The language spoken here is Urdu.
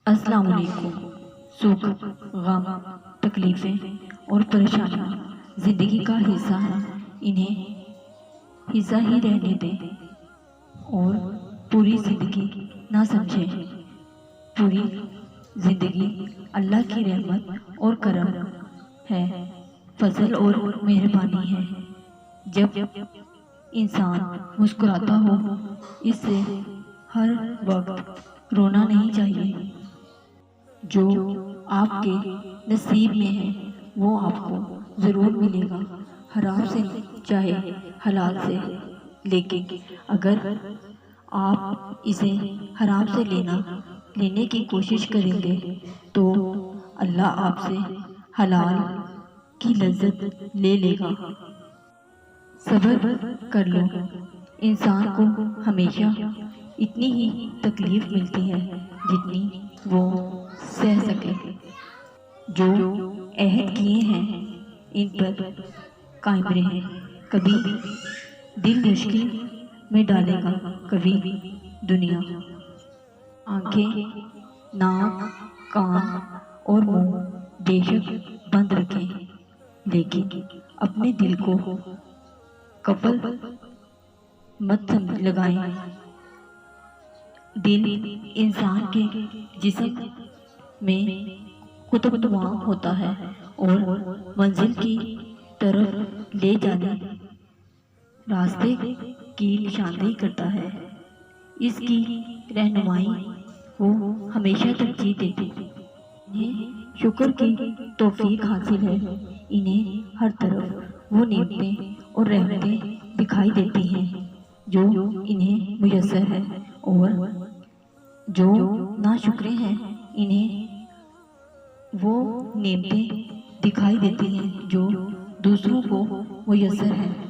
السلام علیکم۔ سکھ، غم، تکلیفیں اور پریشانیاں زندگی کا حصہ ہیں، انہیں حصہ ہی رہنے دیں اور پوری زندگی نہ سمجھیں۔ پوری زندگی اللہ کی رحمت اور کرم ہے، فضل اور مہربانی ہے۔ جب انسان مسکراتا ہو، اس سے ہر وقت رونا نہیں چاہیے۔ جو آپ کے نصیب میں ہے وہ آپ کو ضرور ملے گا، حرام سے چاہے حلال سے، لیکن اگر آپ اسے حرام سے لینے کی کوشش کریں گے تو اللہ آپ سے حلال کی لذت لے لے گا۔ صبر کر لو۔ انسان کو ہمیشہ اتنی ہی تکلیف ملتی ہے جتنی وہ سہ سکے۔ جو عہد کیے ہیں ان پر قائم رہیں۔ کبھی دل مشکل میں ڈالے گا، کبھی دنیا۔ آنکھیں، ناک، کان اور منہ بے شک بند رکھیں، لیکن اپنے دل کو قفل مت لگائیں۔ دل انسان کے جسم میں قطب نما ہوتا ہے اور منزل کی طرف لے جانے راستے کی نشاندہی کرتا ہے۔ اس کی رہنمائی کو ہمیشہ ترجیح دیتے ہیں۔ انہیں شکر کی توفیق حاصل ہے، انہیں ہر طرف وہ نعمتیں اور رحمتیں دکھائی دیتی ہیں جو انہیں میسر ہے، اور جو ناشکرے ہیں انہیں وہ نعمتیں دکھائی دیتی ہیں جو دوسروں کو میسر ہیں۔